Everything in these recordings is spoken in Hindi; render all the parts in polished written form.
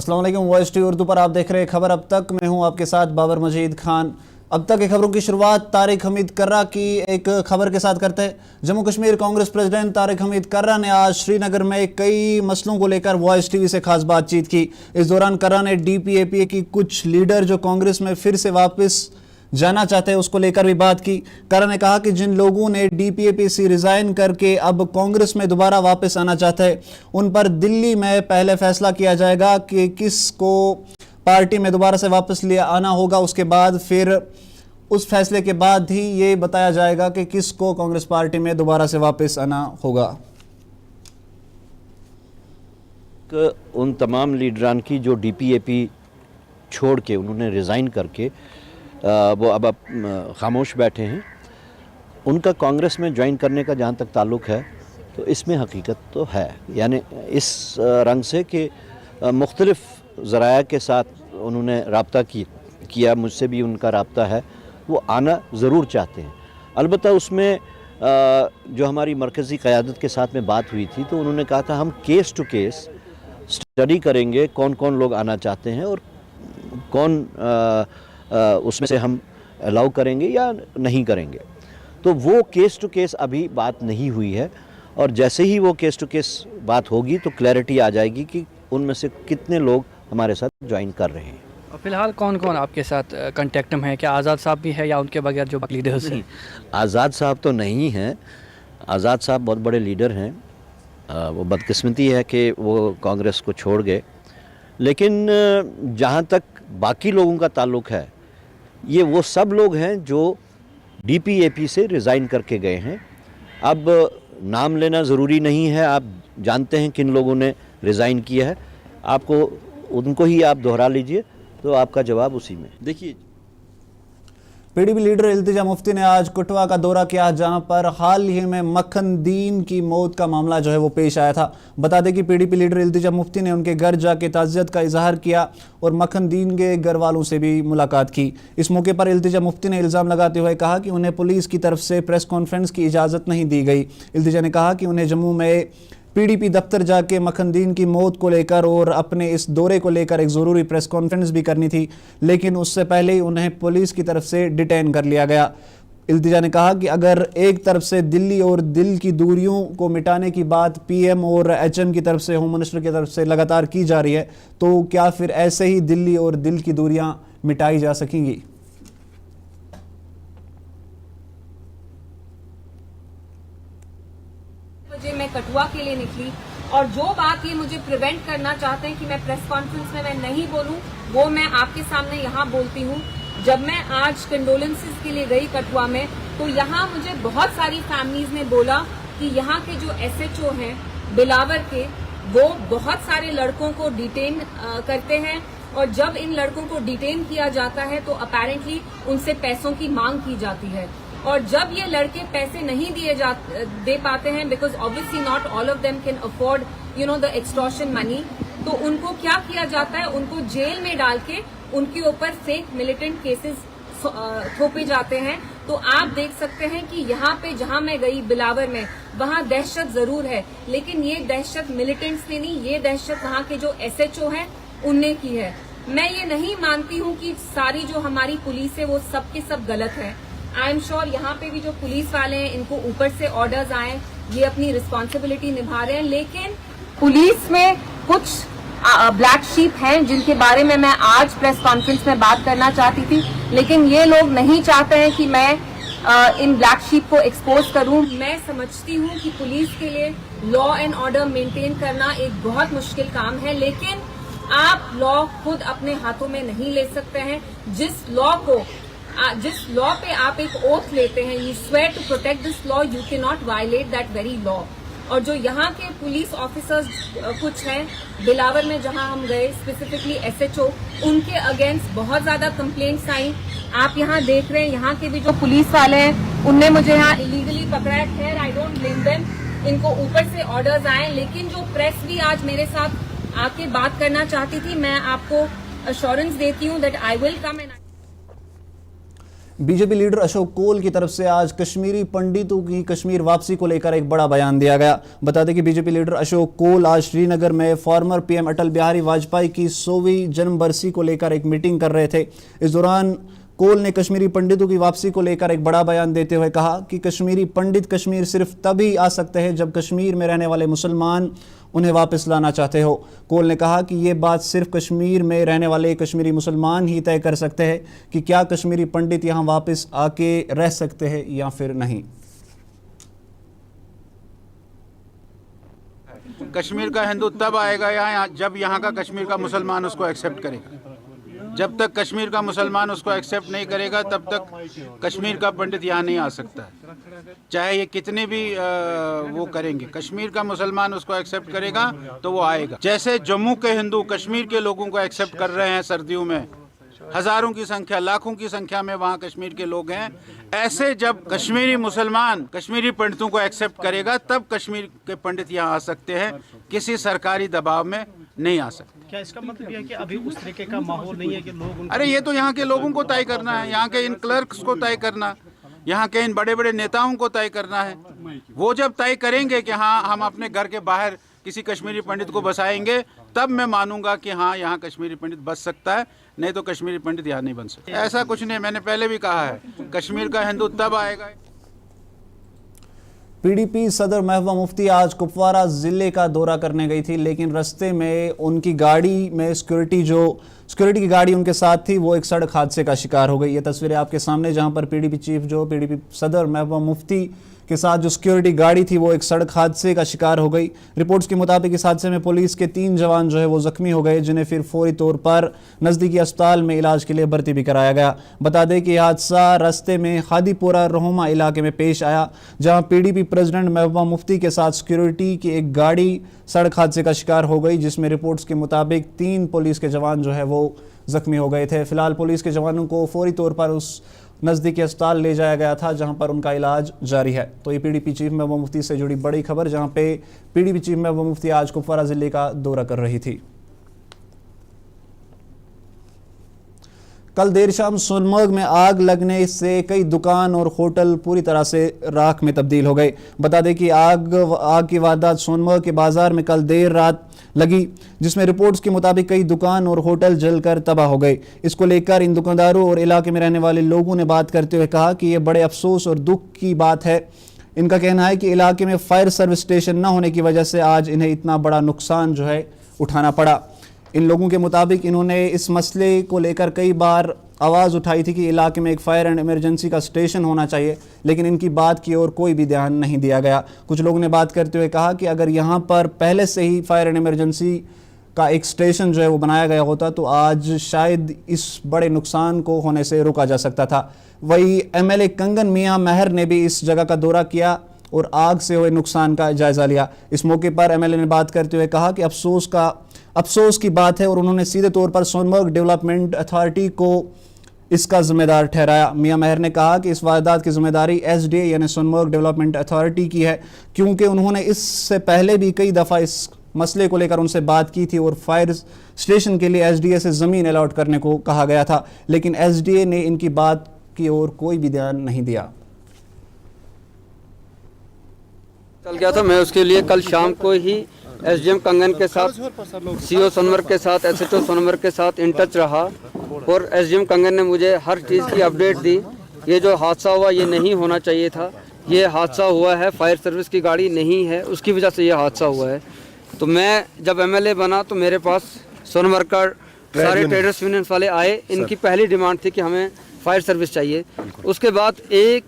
अस्सलाम वालेकुम। वॉइस टी उर्दू पर आप देख रहे हैं खबर अब तक। मैं हूं आपके साथ बाबर मजीद खान। अब तक की खबरों की शुरुआत तारिक हमीद कर्रा की एक खबर के साथ करते हैं। जम्मू कश्मीर कांग्रेस प्रेसिडेंट तारिक हमीद कर्रा ने आज श्रीनगर में कई मसलों को लेकर वॉइस टीवी से खास बातचीत की। इस दौरान कर्रा ने DPAPA की कुछ लीडर जो कांग्रेस में फिर से वापस जाना चाहते हैं उसको लेकर भी बात की। कर्रा ने कहा कि जिन लोगों ने DPAP से रिजाइन करके अब कांग्रेस में दोबारा वापस आना चाहते हैं उन पर दिल्ली में पहले फैसला किया जाएगा कि किसको पार्टी में दोबारा से वापस ले आना होगा। उसके बाद फिर उस फैसले के बाद ही ये बताया जाएगा कि किसको कांग्रेस पार्टी में दोबारा से वापस आना होगा। उन तमाम लीडरान की जो DPAP छोड़ के उन्होंने रिज़ाइन करके वो अब खामोश बैठे हैं, उनका कांग्रेस में ज्वाइन करने का जहाँ तक ताल्लुक़ है तो इसमें हकीकत तो है। यानी इस रंग से कि मुख्तलिफ़ ज़राया के साथ उन्होंने रब्ता किया, मुझसे भी उनका रब्ता है, वो आना ज़रूर चाहते हैं। अलबत्ता उसमें जो हमारी मरकज़ी क़यादत के साथ में बात हुई थी तो उन्होंने कहा था हम केस टू केस स्टडी करेंगे कौन कौन लोग आना चाहते हैं और कौन उसमें से हम अलाउ करेंगे या नहीं करेंगे। तो वो केस टू केस अभी बात नहीं हुई है और जैसे ही वो केस टू केस बात होगी तो क्लैरिटी आ जाएगी कि उनमें से कितने लोग हमारे साथ ज्वाइन कर रहे हैं। फ़िलहाल कौन कौन आपके साथ कांटेक्ट में है? क्या आज़ाद साहब भी है या उनके बगैर जो लीडर्स हैं? आज़ाद साहब तो नहीं हैं। आज़ाद साहब बहुत बड़े लीडर हैं। वो बदकिस्मती है कि वो कांग्रेस को छोड़ गए। लेकिन जहाँ तक बाकी लोगों का ताल्लुक़ है, ये वो सब लोग हैं जो DPAP से रिज़ाइन करके गए हैं। अब नाम लेना ज़रूरी नहीं है, आप जानते हैं किन लोगों ने रिज़ाइन किया है। आपको उनको ही आप दोहरा लीजिए तो आपका जवाब उसी में। देखिए, PDP लीडर इल्तिजा मुफ्ती ने आज कठुआ का दौरा किया जहां पर हाल ही में मखनदीन की मौत का मामला जो है वो पेश आया था। बता दें कि PDP लीडर इल्तिजा मुफ्ती ने उनके घर जाके ताज़ियत का इजहार किया और मखनदीन के घर वालों से भी मुलाकात की। इस मौके पर इल्तिजा मुफ्ती ने इल्ज़ाम लगाते हुए कहा कि उन्हें पुलिस की तरफ से प्रेस कॉन्फ्रेंस की इजाज़त नहीं दी गई। इल्तिजा ने कहा कि उन्हें जम्मू में PDP दफ्तर जाके मखनदीन की मौत को लेकर और अपने इस दौरे को लेकर एक ज़रूरी प्रेस कॉन्फ्रेंस भी करनी थी, लेकिन उससे पहले ही उन्हें पुलिस की तरफ से डिटेन कर लिया गया। इल्तिजा ने कहा कि अगर एक तरफ से दिल्ली और दिल की दूरियों को मिटाने की बात PM और HM की तरफ से, होम मिनिस्टर की तरफ से लगातार की जा रही है तो क्या फिर ऐसे ही दिल्ली और दिल की दूरियां मिटाई जा सकेंगी? मैं कठुआ के लिए निकली और जो बात ये मुझे प्रिवेंट करना चाहते हैं कि मैं प्रेस कॉन्फ्रेंस में मैं नहीं बोलूं, वो मैं आपके सामने यहाँ बोलती हूँ। जब मैं आज कंडोलेंसेस के लिए गई कठुआ में तो यहाँ मुझे बहुत सारी फैमिलीज ने बोला कि यहाँ के जो SHO हैं बिलावर के, वो बहुत सारे लड़कों को डिटेन करते हैं और जब इन लड़कों को डिटेन किया जाता है तो अपेरेंटली उनसे पैसों की मांग की जाती है और जब ये लड़के पैसे नहीं दे पाते हैं, because obviously not all of them can afford the extortion money, तो उनको क्या किया जाता है, उनको जेल में डाल के उनके ऊपर फेक मिलिटेंट केसेस थोपे जाते हैं। तो आप देख सकते हैं कि यहाँ पे जहाँ मैं गई बिलावर में, वहाँ दहशत जरूर है, लेकिन ये दहशत मिलिटेंट्स ने नहीं, ये दहशत वहाँ के जो SHO हैं उनने की है। मैं ये नहीं मानती हूँ कि सारी जो हमारी पुलिस है वो सब के सब गलत है। आई एम श्योर यहाँ पे भी जो पुलिस वाले हैं इनको ऊपर से ऑर्डर्स आए, ये अपनी रिस्पॉन्सिबिलिटी निभा रहे हैं, लेकिन पुलिस में कुछ ब्लैक शीप हैं जिनके बारे में मैं आज प्रेस कॉन्फ्रेंस में बात करना चाहती थी, लेकिन ये लोग नहीं चाहते हैं कि मैं इन ब्लैक शीप को एक्सपोज करूं। मैं समझती हूं कि पुलिस के लिए लॉ एंड ऑर्डर मेंटेन करना एक बहुत मुश्किल काम है, लेकिन आप लॉ खुद अपने हाथों में नहीं ले सकते हैं। जिस लॉ पे आप एक ओथ लेते हैं, you swear to protect this law, you can not violate that very law. और जो यहाँ के पुलिस ऑफिसर्स कुछ हैं बिलावर में जहाँ हम गए, स्पेसिफिकली SHO, उनके अगेंस्ट बहुत ज्यादा कंप्लेंट्स आई। आप यहाँ देख रहे हैं यहाँ के भी जो पुलिस वाले हैं उनने मुझे यहाँ इलीगली पकड़ा है। खैर, आई डोंट ब्लेम देम, इनको ऊपर से ऑर्डर्स आए, लेकिन जो प्रेस भी आज मेरे साथ आके बात करना चाहती थी, मैं आपको अश्योरेंस देती हूँ that I will come and BJP leader Ashok Kaul की तरफ से आज कश्मीरी पंडितों की कश्मीर वापसी को लेकर एक बड़ा बयान दिया गया। बता दें कि बीजेपी लीडर अशोक कोल आज श्रीनगर में फॉर्मर पीएम अटल बिहारी वाजपेयी की 100वीं जन्म बरसी को लेकर एक मीटिंग कर रहे थे। इस दौरान कोल ने कश्मीरी पंडितों की वापसी को लेकर एक बड़ा बयान देते हुए कहा कि कश्मीरी पंडित कश्मीर सिर्फ तभी आ सकते हैं जब कश्मीर में रहने वाले मुसलमान उन्हें वापस लाना चाहते हो। कोल ने कहा कि ये बात सिर्फ कश्मीर में रहने वाले कश्मीरी मुसलमान ही तय कर सकते हैं कि क्या कश्मीरी पंडित यहाँ वापस आके रह सकते हैं या फिर नहीं। कश्मीर का हिंदू तब आएगा यहाँ जब यहाँ का कश्मीर का मुसलमान उसको एक्सेप्ट करेगा। जब तक कश्मीर का मुसलमान उसको एक्सेप्ट नहीं करेगा तब तक कश्मीर का पंडित यहाँ नहीं आ सकता है, चाहे ये कितने भी वो करेंगे। कश्मीर का मुसलमान उसको एक्सेप्ट करेगा तो वो आएगा। जैसे जम्मू के हिंदू कश्मीर के लोगों को एक्सेप्ट कर रहे हैं सर्दियों में, हजारों की संख्या, लाखों की संख्या में वहाँ कश्मीर के लोग हैं, ऐसे जब कश्मीरी मुसलमान कश्मीरी पंडितों को एक्सेप्ट करेगा तब कश्मीर के पंडित यहाँ आ सकते हैं, किसी सरकारी दबाव में नहीं आ सकते। क्या इसका मतलब यह है कि अभी उस तरीके का माहौल नहीं है कि लोग अरे ये तो यहाँ के लोगों को तय करना है, यहाँ के इन क्लर्क्स को तय करना, यहाँ के इन बड़े बड़े नेताओं को तय करना है। वो जब तय करेंगे कि हाँ हम अपने घर के बाहर किसी कश्मीरी पंडित को बसाएंगे तब मैं मानूंगा कि हाँ यहाँ कश्मीरी पंडित बस सकता है, नहीं तो कश्मीरी पंडित यहाँ नहीं बन सकता। ऐसा कुछ नहीं, मैंने पहले भी कहा है, कश्मीर का हिंदू तब आएगा। पीडीपी सदर महबूबा मुफ्ती आज कुपवारा जिले का दौरा करने गई थी, लेकिन रास्ते में उनकी गाड़ी में सिक्योरिटी की गाड़ी उनके साथ थी वो एक सड़क हादसे का शिकार हो गई। ये तस्वीरें आपके सामने, जहां पर पीडीपी सदर महबूबा मुफ्ती के साथ जो सिक्योरिटी गाड़ी थी वो एक सड़क हादसे का शिकार हो गई। रिपोर्ट्स के मुताबिक इस हादसे में पुलिस के 3 जवान जो है वो जख्मी हो गए, जिन्हें फिर फौरी तौर पर नज़दीकी अस्पताल में इलाज के लिए भर्ती भी कराया गया। बता दें कि हादसा रास्ते में हादीपुरा रोहमा इलाके में पेश आया, जहां पीडीपी प्रेसिडेंट महबूबा मुफ्ती के साथ सिक्योरिटी की एक गाड़ी सड़क हादसे का शिकार हो गई, जिसमें रिपोर्ट्स के मुताबिक 3 पुलिस के जवान जो है वो जख्मी हो गए थे। फिलहाल पुलिस के जवानों को फौरी तौर पर उस नज़दीकी अस्पताल ले जाया गया था, जहां पर उनका इलाज जारी है। तो ये पीडीपी चीफ महबूबा मुफ्ती से जुड़ी बड़ी खबर, जहां पे पीडीपी चीफ महबूबा मुफ्ती आज कुपवारा जिले का दौरा कर रही थी। कल देर शाम सोनमर्ग में आग लगने से कई दुकान और होटल पूरी तरह से राख में तब्दील हो गए। बता दें कि आग की वारदात सोनमर्ग के बाजार में कल देर रात लगी, जिसमें रिपोर्ट्स के मुताबिक कई दुकान और होटल जलकर तबाह हो गए। इसको लेकर इन दुकानदारों और इलाके में रहने वाले लोगों ने बात करते हुए कहा कि यह बड़े अफसोस और दुख की बात है। इनका कहना है कि इलाके में फायर सर्विस स्टेशन न होने की वजह से आज इन्हें इतना बड़ा नुकसान जो है उठाना पड़ा। इन लोगों के मुताबिक इन्होंने इस मसले को लेकर कई बार आवाज़ उठाई थी कि इलाके में एक फायर एंड इमरजेंसी का स्टेशन होना चाहिए, लेकिन इनकी बात की ओर कोई भी ध्यान नहीं दिया गया। कुछ लोगों ने बात करते हुए कहा कि अगर यहाँ पर पहले से ही फायर एंड इमरजेंसी का एक स्टेशन जो है वो बनाया गया होता तो आज शायद इस बड़े नुकसान को होने से रोका जा सकता था। वही एमएलए कंगन मियां महर ने भी इस जगह का दौरा किया और आग से हुए नुकसान का जायजा लिया। इस मौके पर एमएलए ने बात करते हुए कहा कि अफसोस की बात है और उन्होंने सीधे तौर पर सोनमर्ग डेवलपमेंट अथॉरिटी को इसका जिम्मेदार ठहराया। मियां महर ने कहा कि इस वारदात की जिम्मेदारी एसडीए यानी सोनमर्ग डेवलपमेंट अथॉरिटी की है, क्योंकि उन्होंने इससे पहले भी कई दफ़ा इस मसले को लेकर उनसे बात की थी और फायर स्टेशन के लिए एसडीए से ज़मीन अलॉट करने को कहा गया था, लेकिन एसडीए ने इनकी बात की ओर कोई भी ध्यान नहीं दिया। चल गया था, मैं उसके लिए कल शाम को ही एसडीएम कंगन के साथ, सीओ सोनमर्ग के साथ, एसएचओ सोनमर्ग के साथ इन टच रहा और एसडीएम कंगन ने मुझे हर चीज़ की अपडेट दी। ये जो हादसा हुआ ये नहीं होना चाहिए था, ये हादसा हुआ है, फायर सर्विस की गाड़ी नहीं है, उसकी वजह से ये हादसा हुआ है। तो मैं जब एमएलए बना तो मेरे पास सोनमर्ग का सारे ट्रेडर्स यूनियन वाले आए। इनकी पहली डिमांड थी कि हमें फायर सर्विस चाहिए। उसके बाद 1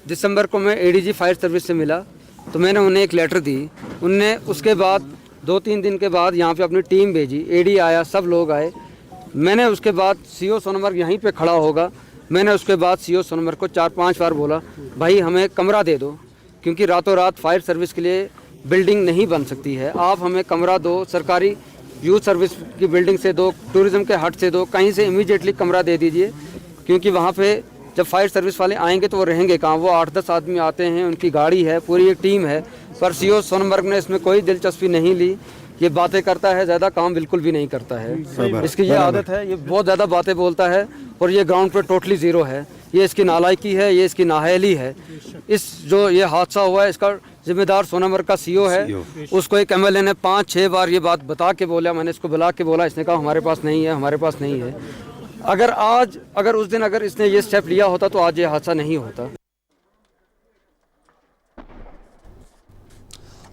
दिसंबर को मैं एडीजी फायर सर्विस से मिला तो मैंने उन्हें एक लेटर दी। उनने उसके बाद 2-3 दिन के बाद यहाँ पे अपनी टीम भेजी, एडी आया, सब लोग आए। मैंने उसके बाद सीओ सोनमर्ग यहीं पे खड़ा होगा, मैंने उसके बाद सीओ सोनमर्ग को 4-5 बार बोला भाई हमें कमरा दे दो, क्योंकि रातों रात फायर सर्विस के लिए बिल्डिंग नहीं बन सकती है, आप हमें कमरा दो, सरकारी यूथ सर्विस की बिल्डिंग से दो, टूरिज्म के हट से दो, कहीं से इमीडिएटली कमरा दे दीजिए, क्योंकि वहाँ पे जब फायर सर्विस वाले आएंगे तो वो रहेंगे कहाँ। वो 8-10 आदमी आते हैं, उनकी गाड़ी है, पूरी एक टीम है, पर सीओ सोनमर्ग ने इसमें कोई दिलचस्पी नहीं ली। ये बातें करता है, ज़्यादा काम बिल्कुल भी नहीं करता है, इसकी ये आदत है, ये बहुत ज़्यादा बातें बोलता है और ये ग्राउंड पे टोटली ज़ीरो है। ये इसकी नालायकी है, ये इसकी नाअहली है। इस जो ये हादसा हुआ है इसका जिम्मेदार सोनामर्ग का सीओ है। उसको एक एमएलए ने 5-6 बार ये बात बता के बोला, मैंने इसको बुला के बोला, इसने कहा हमारे पास नहीं है, हमारे पास नहीं है। अगर उस दिन इसने ये स्टेप लिया होता तो आज ये हादसा नहीं होता।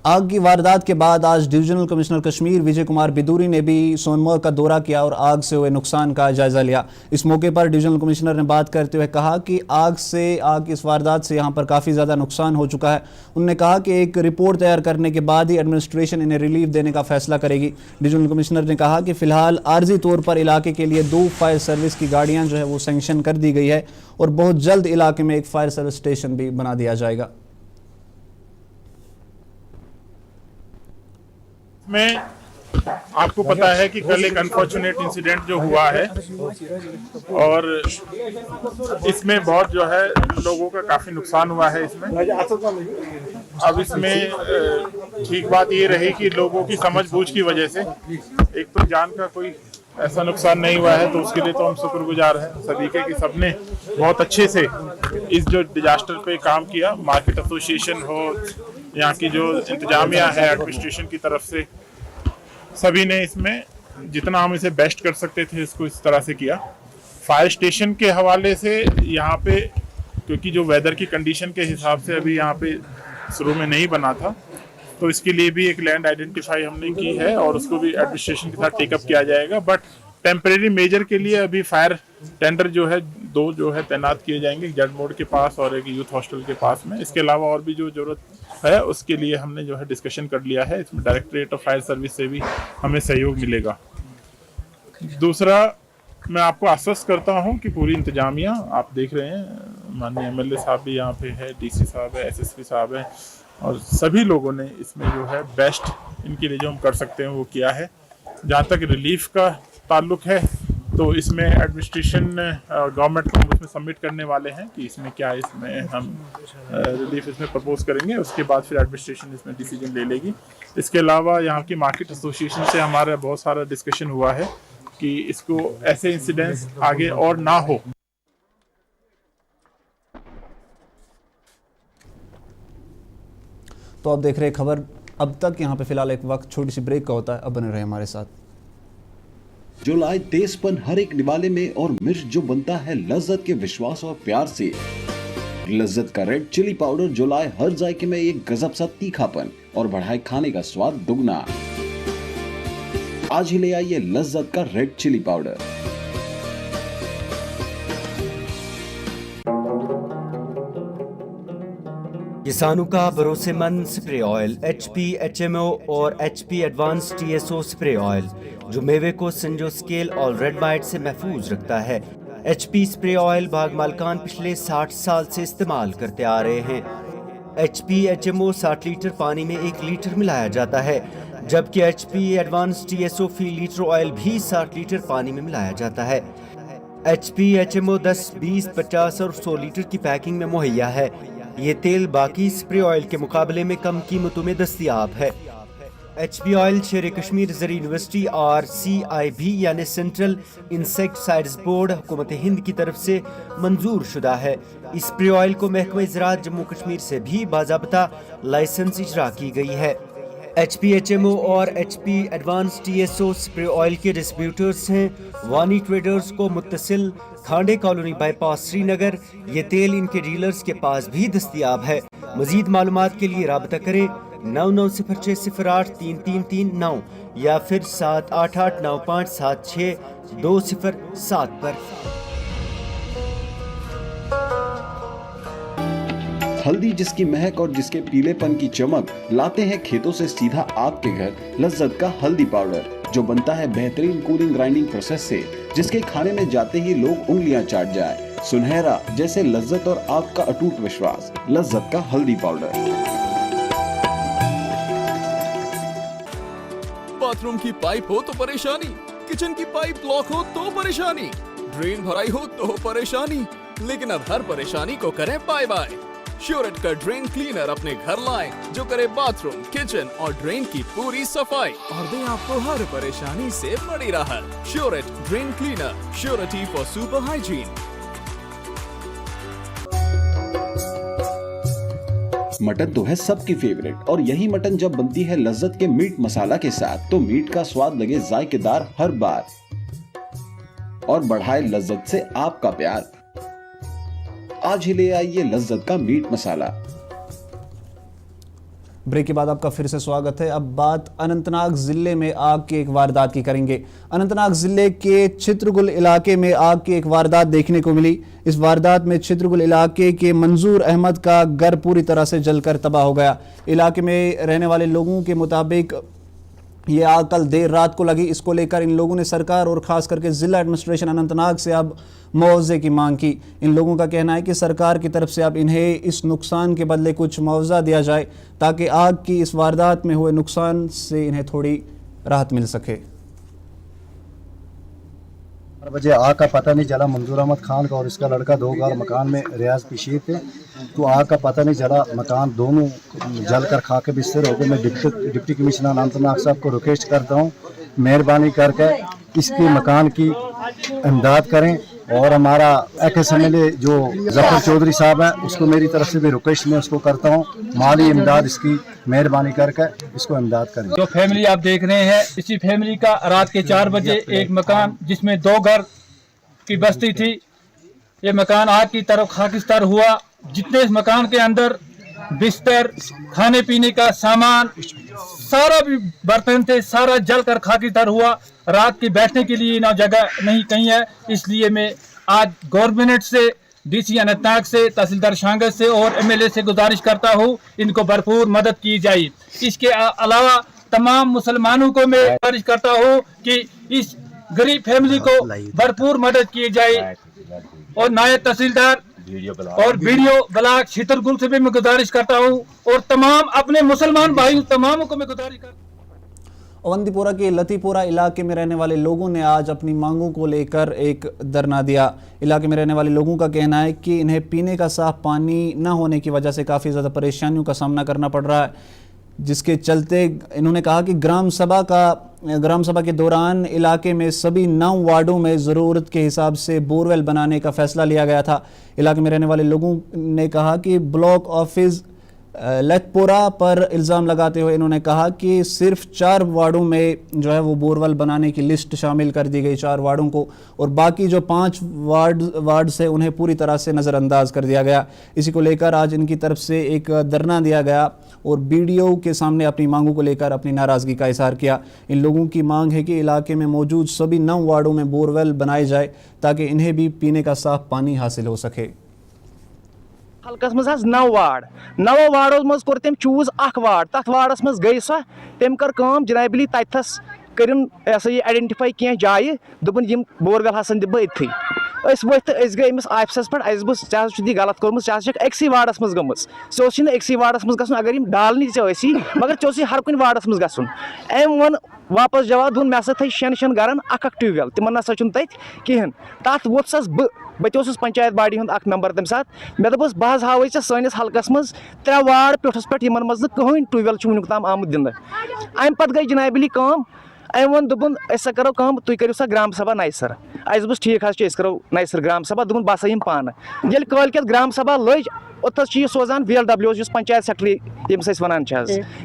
आग की वारदात के बाद आज डिविजनल कमिश्नर कश्मीर विजय कुमार बिदूरी ने भी सोनमर्ग का दौरा किया और आग से हुए नुकसान का जायजा लिया। इस मौके पर डिविजनल कमिश्नर ने बात करते हुए कहा कि आग की इस वारदात से यहां पर काफ़ी ज़्यादा नुकसान हो चुका है। उन्होंने कहा कि एक रिपोर्ट तैयार करने के बाद ही एडमिनिस्ट्रेशन इन्हें रिलीफ देने का फैसला करेगी। डिविजनल कमिश्नर ने कहा कि फिलहाल आर्जी तौर पर इलाके के लिए 2 फायर सर्विस की गाड़ियाँ जो है वो सैंक्शन कर दी गई है और बहुत जल्द इलाके में एक फायर सर्विस स्टेशन भी बना दिया जाएगा। में आपको पता है कि कल एक अनफॉर्चुनेट इंसिडेंट जो हुआ है और इसमें बहुत जो है लोगों का काफी नुकसान हुआ है इसमें। अब इसमें ठीक बात ये रही कि लोगों की समझबूझ की वजह से एक तो जान का कोई ऐसा नुकसान नहीं हुआ है, तो उसके लिए तो हम शुक्रगुजार हैं सभी के कि सबने बहुत अच्छे से इस जो डिजास्टर पे काम किया। मार्केट एसोसिएशन हो, यहाँ की जो इंतजामिया है एडमिनिस्ट्रेशन की तरफ से, सभी ने इसमें जितना हम इसे बेस्ट कर सकते थे इसको इस तरह से किया। फायर स्टेशन के हवाले से यहाँ पे क्योंकि जो वेदर की कंडीशन के हिसाब से अभी यहाँ पे शुरू में नहीं बना था, तो इसके लिए भी एक लैंड आइडेंटिफाई हमने की है और उसको भी एडमिनिस्ट्रेशन के साथ टेकअप किया जाएगा। बट टेम्परेरी मेजर के लिए अभी फायर टेंडर जो है 2 जो है तैनात किए जाएंगे, जड मोड़ के पास और एक यूथ हॉस्टल के पास में। इसके अलावा और भी जो जरूरत है उसके लिए हमने जो है डिस्कशन कर लिया है। इसमें डायरेक्टरेट ऑफ फायर सर्विस से भी हमें सहयोग मिलेगा। दूसरा, मैं आपको आश्वस्त करता हूं कि पूरी इंतजामिया आप देख रहे हैं, माननीय एमएलए साहब भी यहाँ पे है, डीसी साहब है, एसएसपी साहब है और सभी लोगों ने इसमें जो है बेस्ट इनके लिए जो हम कर सकते हैं वो किया है। जहाँ तक रिलीफ का ताल्लुक है तो इसमें एडमिनिस्ट्रेशन गवर्नमेंट को उसमें सबमिट करने वाले हैं कि इसमें क्या इसमें हम रिलीफ इसमें प्रपोज करेंगे, उसके बाद फिर एडमिनिस्ट्रेशन इसमें डिसीजन ले लेगी। इसके अलावा यहाँ की मार्केट एसोसिएशन से हमारा बहुत सारा डिस्कशन हुआ है कि इसको ऐसे इंसिडेंट्स आगे और ना हो। तो आप देख रहे हैं खबर अब तक। यहाँ पे फिलहाल एक वक्त छोटी सी ब्रेक का होता है, अब बने रहे हमारे साथ। जो लाए तेजपन हर एक निवाले में और मिर्च जो बनता है लज्जत के विश्वास और प्यार से। लज्जत का रेड चिली पाउडर जो लाए हर जायके में एक गजब सा तीखापन और बढ़ाए खाने का स्वाद दुगना। आज ही ले आइए लज्जत का रेड चिली पाउडर। किसानों का भरोसेमंद स्प्रे ऑयल HP HMO और HP advance TSO spray oil जो मेवे को संजो स्केल और रेड माइट से महफूज रखता है। HP स्प्रे ऑयल बाग मालकान पिछले 60 साल से इस्तेमाल करते आ रहे हैं। HP HMO 60 लीटर पानी में 1 लीटर मिलाया जाता है, जबकि HP एडवांस TSO फी लीटर ऑयल भी 60 लीटर पानी में मिलाया जाता है। HP HMO 10, 20, 50 और 100 लीटर की पैकिंग में मुहैया है। ये तेल बाकी स्प्रे ऑयल के मुकाबले में कम कीमतों में दस्तयाब है। HP ऑयल शेर कश्मीर ज़री यूनिवर्सिटी और CIB यानी सेंट्रल इंसेक्टिसाइड्स बोर्ड हुकूमत हिंद की तरफ से मंजूर शुदा है। इस स्प्रे ऑयल को महकमा ज़राअत जम्मू कश्मीर से भी बाज़ाब्ता लाइसेंस इजरा की गई है। HP HMO और HP advance TSO spray oil के डिस्ट्रीब्यूटर्स हैं वानी ट्रेडर्स को मुत्तसिल खांडे कॉलोनी बाईपास श्रीनगर। ये तेल इनके डीलर्स के पास भी दस्तयाब है। मजीद मालूमात के लिए राबता करें 9906083339 या फिर 7889576207 पर। हल्दी जिसकी महक और जिसके पीलेपन की चमक लाते हैं खेतों से सीधा आपके घर लज्जत का हल्दी पाउडर जो बनता है बेहतरीन कूलिंग ग्राइंडिंग प्रोसेस से, जिसके खाने में जाते ही लोग उंगलियां चाट जाए। सुनहरा जैसे लज्जत और आपका अटूट विश्वास, लज्जत का हल्दी पाउडर। बाथरूम की पाइप हो तो परेशानी, किचन की पाइप ब्लॉक हो तो परेशानी, ड्रेन भराई हो तो परेशानी, लेकिन अब हर परेशानी को करें बाय बाय। श्योरेट का ड्रेन क्लीनर अपने घर लाएं, जो करे बाथरूम, किचन और ड्रेन की पूरी सफाई और दे आपको हर परेशानी से बड़ी राहत। श्योरेट drain cleaner, surety for super hygiene. Mutton तो है सबकी फेवरेट, और यही मटन जब बनती है लज्जत के मीट मसाला के साथ, तो मीट का स्वाद लगे जायकेदार हर बार और बढ़ाए लज्जत से आपका प्यार। आज ही ले आइए लज्जत का मीट मसाला। ब्रेक के बाद आपका फिर से स्वागत है। अब बात अनंतनाग जिले में आग की एक वारदात की करेंगे। अनंतनाग जिले के चित्रगुल इलाके में आग की एक वारदात देखने को मिली। इस वारदात में चित्रगुल इलाके के मंजूर अहमद का घर पूरी तरह से जलकर तबाह हो गया। इलाके में रहने वाले लोगों के मुताबिक ये आग कल देर रात को लगी। इसको लेकर इन लोगों ने सरकार और खास करके जिला एडमिनिस्ट्रेशन अनंतनाग से अब मुआवजे की मांग की। इन लोगों का कहना है कि सरकार की तरफ से अब इन्हें इस नुकसान के बदले कुछ मुआवजा दिया जाए, ताकि आग की इस वारदात में हुए नुकसान से इन्हें थोड़ी राहत मिल सके। 4 बजे आग का पता नहीं चला। मंजूर अहमद खान का और इसका लड़का 2 घर मकान में रियाज पेशी थे, तो आग का पता नहीं चला। मकान दोनों जलकर खाके बिस्तर हो गए। मैं डिप्टी कमिश्नर अनंतनाग साहब को रिक्वेस्ट करता हूँ, मेहरबानी करके इसके मकान की इमदाद करें। और हमारा एक्स-एमएलए जो जफर चौधरी साहब है, उसको मेरी तरफ से भी रिक्वेस्ट मैं उसको करता हूँ, माली इमदाद इसकी मेहरबानी करके इसको इमदाद करें। जो फैमिली आप देख रहे हैं, इसी फैमिली का रात के 4 बजे एक मकान जिसमें 2 घर की बस्ती थी, ये मकान आग की तरफ खाकिस्तार हुआ। जितने इस मकान के अंदर बिस्तर, खाने पीने का सामान, सारा भी बर्तन थे, सारा जल कर खाकिस्तार हुआ। रात की बैठने के लिए ना जगह नहीं कहीं है। इसलिए मैं आज गवर्नमेंट से, डीसी अनंतनाग से, तहसीलदार शांगत से और एमएलए से गुजारिश करता हूँ, इनको भरपूर मदद की जाए। इसके अलावा तमाम मुसलमानों को मैं गुजारिश करता हूँ कि इस गरीब फैमिली को भरपूर मदद की जाए। और नायब तहसीलदार और वीडियो ब्लॉग चित्रगुल से भी मैं गुजारिश करता हूँ, और तमाम अपने मुसलमान भाइयों तमामों को मैं गुजारिश करता हूँ। अवंतीपोरा के लतीपोरा इलाके में रहने वाले लोगों ने आज अपनी मांगों को लेकर एक धरना दिया। इलाके में रहने वाले लोगों का कहना है कि इन्हें पीने का साफ पानी न होने की वजह से काफ़ी ज़्यादा परेशानियों का सामना करना पड़ रहा है, जिसके चलते इन्होंने कहा कि ग्राम सभा के दौरान इलाके में सभी 9 वार्डों में ज़रूरत के हिसाब से बोरवेल बनाने का फैसला लिया गया था। इलाके में रहने वाले लोगों ने कहा कि ब्लॉक ऑफिस लतपोरा पर इल्ज़ाम लगाते हुए इन्होंने कहा कि सिर्फ 4 वार्डों में जो है वो बोरवेल बनाने की लिस्ट शामिल कर दी गई, 4 वार्डों को, और बाकी जो 5 वार्ड से उन्हें पूरी तरह से नज़रअंदाज कर दिया गया। इसी को लेकर आज इनकी तरफ से एक धरना दिया गया और बीडीओ के सामने अपनी मांगों को लेकर अपनी नाराज़गी का इजहार किया। इन लोगों की मांग है कि इलाके में मौजूद सभी 9 वार्डों में बोरवेल बनाए जाए, ताकि इन्हें भी पीने का साफ पानी हासिल हो सके। हल्कस मज 9 वार्ड, 9 वार्डो मज कोर तम चूज 1 वार्ड। तथ वार्डस मज गई सो तम कर काम जनाबली तथस करिन ऐसा ये आइडेंटिफाई कह जाए, दोपन यम बोरवेल हसन दिब इथी। वत गई अमिस ऑफिसस पे दी गलत कर्मुत, एक्सी वार्डस मज गम एक्सी वार्डस मज गन, अगर डालनी ची मगर चे हर कुन वार्डस मज गन। अम वन वापस जवाब दोन मे सा थे 6 गरन 1 ट्यूबवेल, तिमन नसा तथ कहें। तथ वोत्सस बस पंचायत बॉडी हूँ अख मेंबर तम सात मे दोपस बह हावे सैनिस हल्कस मज 3 वार्ड पेठस पे यमन मज कहीं ट्यूबवेल वुनिक ताम आमुत दिन। अम पे गई जनाबली काम, अम वो दोपन अस करो काम, तुम करो सा ग्राम सभा नैसर। अस बस ठीक करो नैसर ग्राम सभा, दोपन बस यम पान। ये कल ग्राम सभा लज ओतस सोजान VLW पंचायत सेक्रेटरी यमस वन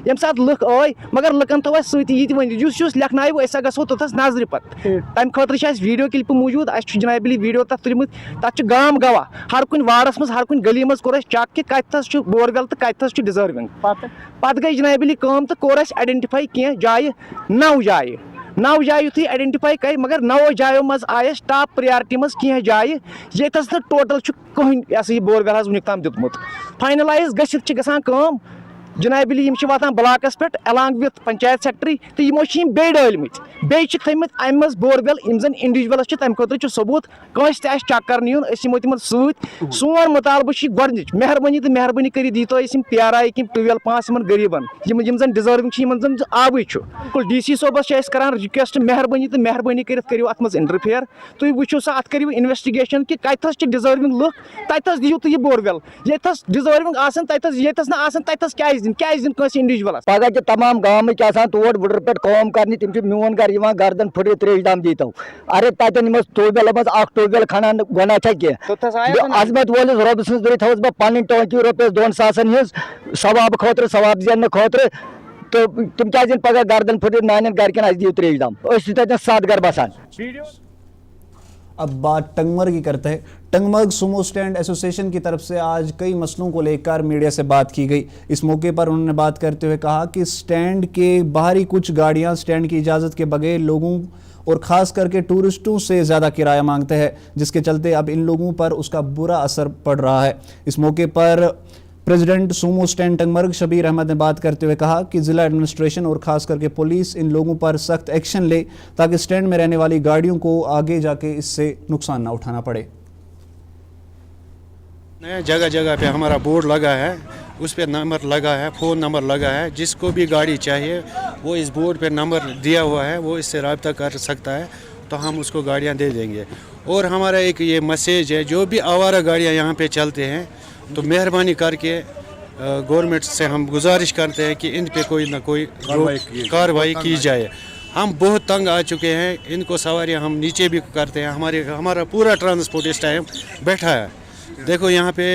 यम सात लुक आय, मगर लुकन तो सती वन लेखन अस गो तोतस नजर पे। तम खतर वीडियो क्लिप मौजूद, जनाबली वीडियो तथ तुलमुत, तथ गाम गवाह हर कुन वार्डस मज हर कुन गली मज कोर चेक कि कतस बोरवेल तो कतस डिजर्विंग। पत गई जनाबली काम तो कोर आइडेंटिफाई कह जाए 9 जाए 9 जाए युथी आइडेंटिफाई कर, मगर 9 जायों मज आय टॉप प्रायोरिटी मज कह जाए ये टोटल कहीं यह बोरवेल वुनिक ताम दितमुत। फाइनलाइज गम जनाबिली यम वातान ब्लॉकस पे अलॉन्ग विथ पंचायत सेक्रेटरी तो यमो बे डालमत बे थमित अम बोरवेल यम जन इंडिविजुअलस तम खुद सबूत कंस चेक कर यून तम सोन मुतालबा गोच मेहरबानी तो मेहरबानी कर दी तो PRI कि ट्यूबवेल 5 गरीबन यम जन डिजर्विंग जन आब बिल्कुल DC सोबस करान रिक्वेस्ट मेहरबानी तो मेहरबानी करो अत मज इंटरफेयर तुम वो सा अत करो इन्वेस्टिगेशन कि कतस डिजर्विंग लुक तथस दियो तुम बोरवेल यथस डिजर्विंग आसन तथस यथस तथस क्या दिन इंडिविजुअल पगह के तमाम गाँव तोड़ बुडर पे कम कर तम मोन घर गर्दन फुट त्रेश दाम दी तो अरे तन ट्यूबवेल मज ट्यूबवेल खनान गुना कह अजमत वोलिस रब सर थोस बह पन टंकी रुपये 2 सासन हिज सवाब खुद सवाब जेन खुद तो तुम क्या पगह गर्दन फुट मान घर अस दियो त्रेश दाम 7 घर बसान। अब बात टंगमर्ग की करते हैं। टंगमर्ग सुमो स्टैंड एसोसिएशन की तरफ से आज कई मसलों को लेकर मीडिया से बात की गई। इस मौके पर उन्होंने बात करते हुए कहा कि स्टैंड के बाहरी कुछ गाड़ियां स्टैंड की इजाज़त के बगैर लोगों और ख़ास करके टूरिस्टों से ज़्यादा किराया मांगते हैं, जिसके चलते अब इन लोगों पर उसका बुरा असर पड़ रहा है। इस मौके पर president sumo stand Tangmarg Shabir Ahmad ने बात करते हुए कहा कि जिला एडमिनिस्ट्रेशन और खास करके पुलिस इन लोगों पर सख्त एक्शन ले ताकि स्टैंड में रहने वाली गाड़ियों को आगे जाके इससे नुकसान ना उठाना पड़े। जगह जगह पे हमारा बोर्ड लगा है, उस पर नंबर लगा है, फ़ोन नंबर लगा है, जिसको भी गाड़ी चाहिए वो इस बोर्ड पे नंबर दिया हुआ है, वो इससे रब्ता कर सकता है तो हम उसको गाड़ियाँ दे देंगे। और हमारा एक ये मैसेज है, जो भी आवारा गाड़ियाँ यहाँ पे चलते हैं तो मेहरबानी करके गवर्नमेंट से हम गुजारिश करते हैं कि इन पे कोई ना कोई कार्रवाई की जाए। हम बहुत तंग आ चुके हैं, इनको सवारियां हम नीचे भी करते हैं, हमारा पूरा ट्रांसपोर्ट इस टाइम बैठा है। देखो यहाँ पे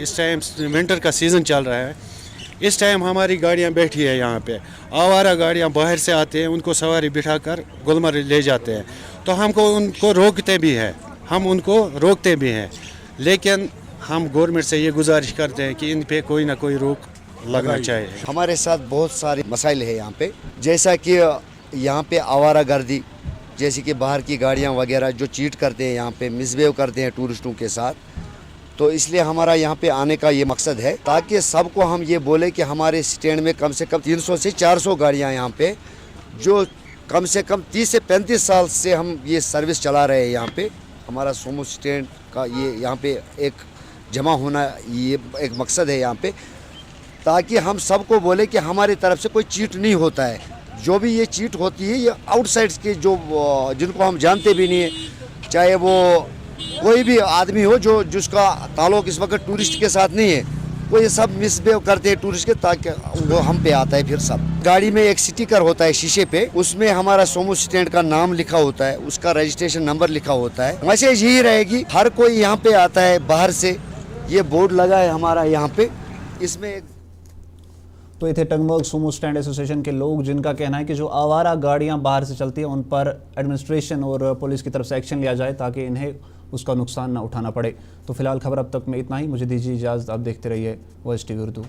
इस टाइम विंटर का सीज़न चल रहा है, इस टाइम हमारी गाड़ियाँ बैठी है यहाँ पे, आवारा गाड़ियाँ बाहर से आते हैं, उनको सवारी बिठाकर गुलमर्ग ले जाते हैं। तो हमको उनको रोकते भी हैं, हम उनको रोकते भी हैं, लेकिन हम गवर्नमेंट से ये गुजारिश करते हैं कि इन पे कोई ना कोई रोक लगना चाहिए। हमारे साथ बहुत सारे मसाइल है यहाँ पे, जैसा कि यहाँ पे आवारा गर्दी, जैसे कि बाहर की गाड़ियाँ वगैरह जो चीट करते हैं, यहाँ पे मिसबिहेव करते हैं टूरिस्टों के साथ। तो इसलिए हमारा यहाँ पे आने का ये मकसद है ताकि सबको हम ये बोले कि हमारे स्टैंड में कम से कम 300 से 400 गाड़ियाँ यहाँ पे, जो कम से कम 30 से 35 साल से हम ये सर्विस चला रहे हैं। यहाँ पे हमारा सोमो स्टैंड का ये यहाँ पे एक जमा होना ये एक मकसद है यहाँ पे, ताकि हम सबको बोले कि हमारी तरफ से कोई चीट नहीं होता है। जो भी ये चीट होती है ये आउटसाइड्स के जो जिनको हम जानते भी नहीं है, चाहे वो कोई भी आदमी हो जो जिसका ताल्लुक इस वक्त टूरिस्ट के साथ नहीं है, वो ये सब मिसबिहेव करते हैं टूरिस्ट के, ताकि वो हम पे आता है। फिर सब गाड़ी में एक स्टिकर होता है शीशे पे, उसमें हमारा सोमो स्टैंड का नाम लिखा होता है, उसका रजिस्ट्रेशन नंबर लिखा होता है। मैसेज यही रहेगी, हर कोई यहाँ पे आता है बाहर से, ये बोर्ड लगा है हमारा यहाँ पे, इसमें तो ये थे टंगमर्ग सुमो स्टैंड एसोसिएशन के लोग, जिनका कहना है कि जो आवारा गाड़ियां बाहर से चलती हैं उन पर एडमिनिस्ट्रेशन और पुलिस की तरफ से एक्शन लिया जाए ताकि इन्हें उसका नुकसान ना उठाना पड़े। तो फिलहाल खबर अब तक में इतना ही, मुझे दीजिए इजाज़त, आप देखते रहिए वॉइस TV उर्दू।